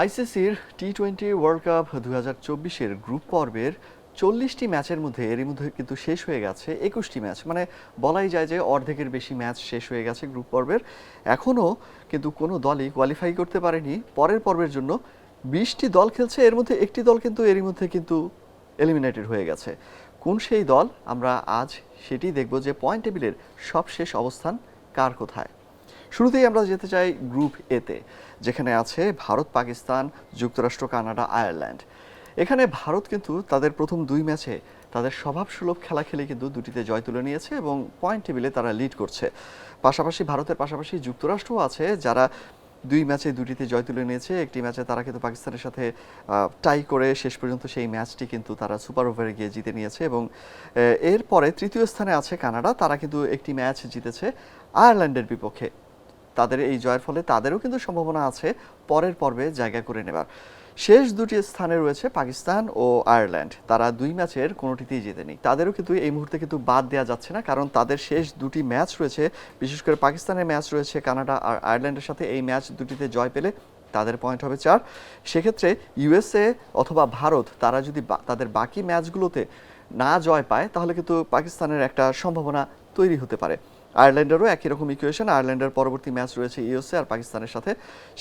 আইসিসির টি-20 world cup 2024-এর group পর্বের 40টি ম্যাচের মধ্যে এরই মধ্যে কিন্তু শেষ হয়ে গেছে 21টি ম্যাচ, মানে বলাই যায় যে অর্ধেকের বেশি ম্যাচ শেষ হয়ে গেছে গ্রুপ পর্বের। এখনও কিন্তু কোনো দলই কোয়ালিফাই করতে পারেনি পরের পর্বের জন্য। 20টি দল খেলছে, এর মধ্যে একটি দল কিন্তু এরই মধ্যে কিন্তু এলিমিনেটেড হয়ে গেছে। কোন সেই দল আমরা আজ সেটি দেখব যে পয়েন্ট টেবিলের সবশেষ অবস্থান কার কোথায়। শুরুতেই আমরা যেতে চাই গ্রুপ এতে, যেখানে আছে ভারত, পাকিস্তান, যুক্তরাষ্ট্র, কানাডা, আয়ারল্যান্ড। এখানে ভারত কিন্তু তাদের প্রথম দুই ম্যাচে তাদের স্বভাবসুলভ খেলা খেলে কিন্তু দুটিতে জয় তুলে নিয়েছে এবং পয়েন্ট টেবিলে তারা লিড করছে। পাশাপাশি ভারতের পাশাপাশি যুক্তরাষ্ট্রও আছে, যারা দুই ম্যাচে দুটিতে জয় তুলে নিয়েছে। একটি ম্যাচে তারা কিন্তু পাকিস্তানের সাথে টাই করে শেষ পর্যন্ত সেই ম্যাচটি কিন্তু তারা সুপার ওভারে গিয়ে জিতে নিয়েছে। এবং এরপরে তৃতীয় স্থানে আছে কানাডা, তারা কিন্তু একটি ম্যাচ জিতেছে আয়ারল্যান্ডের বিপক্ষে। তাদের এই জয়ের ফলে তাদেরও কিন্তু সম্ভাবনা আছে পরের পর্বে জায়গা করে নেবার। শেষ দুটি স্থানে রয়েছে পাকিস্তান ও আয়ারল্যান্ড, তারা দুই ম্যাচের কোনোটিতেই জেতেনি। তাদেরও কিন্তু এই মুহূর্তে কিন্তু বাদ দেওয়া যাচ্ছে না, কারণ তাদের শেষ দুটি ম্যাচ রয়েছে, বিশেষ করে পাকিস্তানের ম্যাচ রয়েছে কানাডা আর আয়ারল্যান্ডের সাথে। এই ম্যাচ দুটিতে জয় পেলে তাদের পয়েন্ট হবে 4। সেক্ষেত্রে ইউএসএ অথবা ভারত তারা যদি তাদের বাকি ম্যাচগুলোতে না জয় পায়, তাহলে কিন্তু পাকিস্তানের একটা সম্ভাবনা তৈরি হতে পারে। আয়ারল্যান্ডেরও একই রকম ইকুয়েশন, আয়ারল্যান্ডের পরবর্তী ম্যাচ রয়েছে ইউএসএ আর পাকিস্তানের সাথে।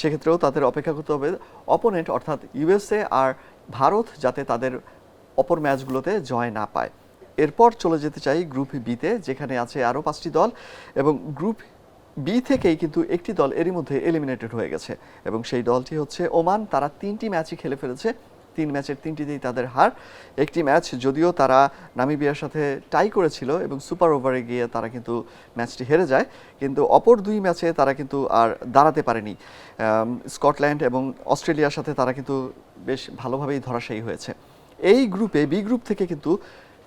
সেক্ষেত্রেও তাদের অপেক্ষা করতে হবে অপোনেন্ট অর্থাৎ ইউএসএ আর ভারত যাতে তাদের অপর ম্যাচগুলোতে জয় না পায়। এরপর চলে যেতে চাই গ্রুপ বিতে, যেখানে আছে আরও 5টি দল। এবং গ্রুপ বি থেকেই কিন্তু একটি দল এরই মধ্যে এলিমিনেটেড হয়ে গেছে এবং সেই দলটি হচ্ছে ওমান। তারা 3টি ম্যাচই খেলে ফেলেছে, 3 ম্যাচের 3টিতেই তাদের হার। একটি ম্যাচ যদিও তারা নামিবিয়ার সাথে টাই করেছিল এবং সুপার ওভারে গিয়ে তারা কিন্তু ম্যাচটি হেরে যায়, কিন্তু অপর দুই ম্যাচে তারা কিন্তু আর দাঁড়াতে পারেনি। স্কটল্যান্ড এবং অস্ট্রেলিয়ার সাথে তারা কিন্তু বেশ ভালোভাবেই ধরাশায়ী হয়েছে। এই গ্রুপে বি গ্রুপ থেকে কিন্তু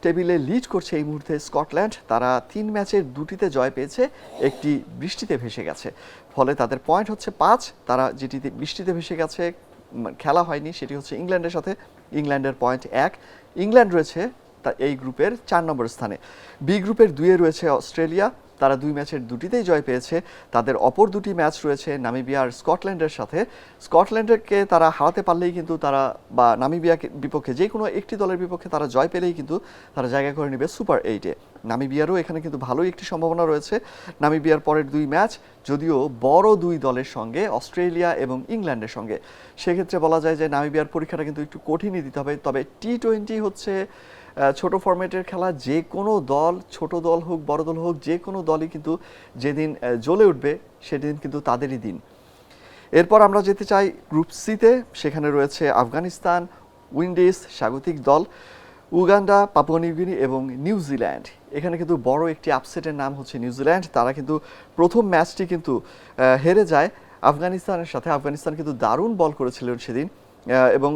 টেবিলে লিড করছে এই মুহূর্তে স্কটল্যান্ড। তারা 3 ম্যাচের 2টিতে জয় পেয়েছে, একটি বৃষ্টিতে ভেসে গেছে, ফলে তাদের পয়েন্ট হচ্ছে 5। তারা যেটিতে বৃষ্টিতে ভেসে গেছে, খেলা হয়নি, সেটি হচ্ছে ইংল্যান্ডের সাথে। ইংল্যান্ডের পয়েন্ট 1। ইংল্যান্ড রয়েছে তা এই গ্রুপের 4 নম্বর স্থানে। বি গ্রুপের 2-এ রয়েছে অস্ট্রেলিয়া, তারা 2 ম্যাচের 2টিতেই জয় পেয়েছে। তাদের অপর 2টি ম্যাচ রয়েছে নামিবিয়া আর স্কটল্যান্ডের সাথে। স্কটল্যান্ডকে তারা হারাতে পারলেই কিন্তু তারা, বা নামিবিয়াকে বিপক্ষে যে কোনো একটি দলের বিপক্ষে তারা জয় পেলেই কিন্তু তারা জায়গা করে নেবে সুপার 8-এ। নামিবিয়ারও এখানে কিন্তু ভালোই একটি সম্ভাবনা রয়েছে। নামিবিয়ার পরের 2 ম্যাচ যদিও বড় 2 দলের সঙ্গে, অস্ট্রেলিয়া এবং ইংল্যান্ডের সঙ্গে। সেক্ষেত্রে বলা যায় যে নামিবিয়ার পরীক্ষাটা কিন্তু একটু কঠিনই দিতে হবে। তবে টি-20 হচ্ছে ছোট ফরম্যাটের খেলা, যে কোনো দল, ছোট দল হোক বড় দল হোক, যে কোনো দলই কিন্তু যেদিন জ্বলে উঠবে সেদিন কিন্তু তাদেরই দিন। এরপর আমরা যেতে চাই গ্রুপ সিতে, সেখানে রয়েছে আফগানিস্তান, উইন্ডিজ, স্বাগতিক দল উগান্ডা, পাপুয়া নিউগিনি এবং নিউজিল্যান্ড। এখানে কিন্তু বড় একটি আপসেটের নাম হচ্ছে নিউজিল্যান্ড। তারা কিন্তু প্রথম ম্যাচটি কিন্তু হেরে যায় আফগানিস্তানের সাথে। আফগানিস্তান কিন্তু দারুণ বল করেছিল সেদিন এবং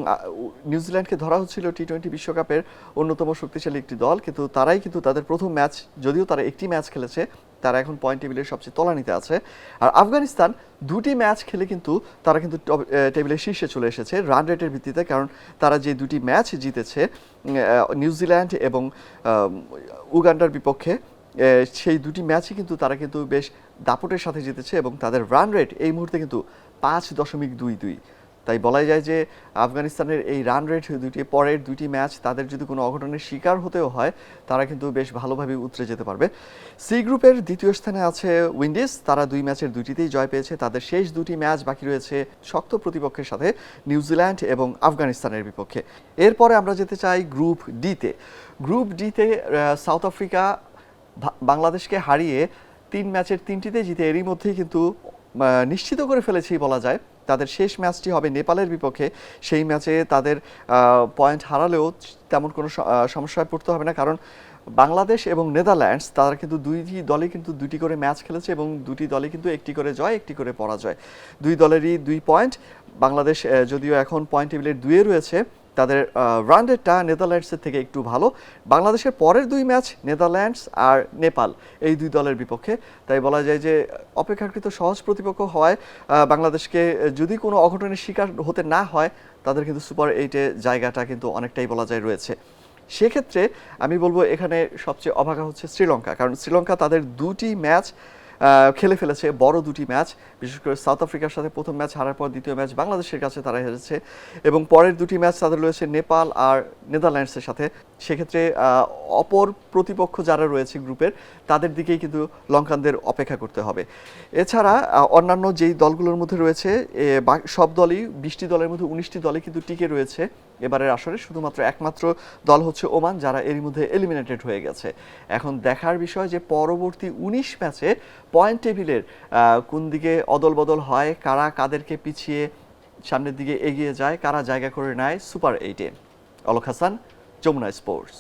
নিউজিল্যান্ডকে ধরা হচ্ছিল টি-20 বিশ্বকাপের অন্যতম শক্তিশালী একটি দল, কিন্তু তারাই কিন্তু তাদের প্রথম ম্যাচ, যদিও তারা একটি ম্যাচ খেলেছে, তারা এখন পয়েন্ট টেবিলের সবচেয়ে তলানিতে আছে। আর আফগানিস্তান 2টি ম্যাচ খেলে কিন্তু তারা কিন্তু টেবিলের শীর্ষে চলে এসেছে রান রেটের ভিত্তিতে, কারণ তারা যে 2টি ম্যাচ জিতেছে নিউজিল্যান্ড এবং উগান্ডার বিপক্ষে, সেই 2টি ম্যাচই কিন্তু তারা কিন্তু বেশ দাপটের সাথে জিতেছে এবং তাদের রান রেট এই মুহূর্তে কিন্তু 5.22। তাই বলাই যায় যে আফগানিস্তানের এই রান রেট পরের 2টি ম্যাচ তাদের যদি কোনো অঘটনের শিকার হতেও হয়, তারা কিন্তু বেশ ভালোভাবে উতরে যেতে পারবে। সি গ্রুপের 2য় স্থানে আছে উইন্ডিজ, তারা 2 ম্যাচের 2টিতেই জয় পেয়েছে। তাদের শেষ 2টি ম্যাচ বাকি রয়েছে শক্ত প্রতিপক্ষের সাথে, নিউজিল্যান্ড এবং আফগানিস্তানের বিপক্ষে। এরপরে আমরা যেতে চাই গ্রুপ ডিতে। গ্রুপ ডিতে সাউথ আফ্রিকা বাংলাদেশকে হারিয়ে 3 ম্যাচের 3টিতে জিতে এরই মধ্যেই কিন্তু নিশ্চিত করে ফেলেছি বলা যায়। তাদের শেষ ম্যাচটি হবে নেপালের বিপক্ষে। সেই ম্যাচে তাদের পয়েন্ট হারালেও তেমন কোনো সমস্যায় পড়তে হবে না, কারণ বাংলাদেশ এবং নেদারল্যান্ডস তারা কিন্তু 2টি দলই কিন্তু 2টি করে ম্যাচ খেলেছে এবং 2টি দলই কিন্তু একটি করে জয়, একটি করে পরাজয়। 2 দলেরই 2 পয়েন্ট। বাংলাদেশ যদিও এখন পয়েন্ট টেবিলের 2-এ রয়েছে, তাদের রান রেটটা নেদারল্যান্ডসের থেকে একটু ভালো। বাংলাদেশের পরের 2 ম্যাচ নেদারল্যান্ডস আর নেপাল, এই 2 দলের বিপক্ষে। তাই বলা যায় যে অপেক্ষাকৃত সহজ প্রতিপক্ষ হওয়ায় বাংলাদেশকে যদি কোনো অঘটনের শিকার হতে না হয়, তাদের কিন্তু সুপার 8-এ জায়গাটা কিন্তু অনেকটাই বলা যায় রয়েছে। সেক্ষেত্রে আমি বলবো এখানে সবচেয়ে অভাগা হচ্ছে শ্রীলঙ্কা, কারণ শ্রীলঙ্কা তাদের 2টি ম্যাচ খেলে ফেলেছে বড় দুটি ম্যাচ, বিশেষ করে সাউথ আফ্রিকার সাথে প্রথম ম্যাচ হারার পর দ্বিতীয় ম্যাচ বাংলাদেশের কাছে তারা হেরেছে এবং পরের দুটি ম্যাচ তাদের রয়েছে নেপাল আর নেদারল্যান্ডসের সাথে। সেক্ষেত্রে অপর প্রতিপক্ষ যারা রয়েছে গ্রুপের তাদের দিকেই কিন্তু লঙ্কানদের অপেক্ষা করতে হবে। এছাড়া অন্যান্য যেই দলগুলোর মধ্যে রয়েছে সব দলই 20টি দলের মধ্যে 19টি দলই কিন্তু টিকে রয়েছে এবারের আসরে। শুধুমাত্র একমাত্র দল হচ্ছে ওমান, যারা এরই মধ্যে এলিমিনেটেড হয়ে গেছে। এখন দেখার বিষয় যে পরবর্তী 19 ম্যাচে পয়েন্ট টেবিলের কোন দিকে অদল বদল হয়, কারা কাদেরকে পিছিয়ে সামনের দিকে এগিয়ে যায়, কারা জায়গা করে নেয় সুপার 8-এ। অলক হাসান, যমুনা স্পোর্টস।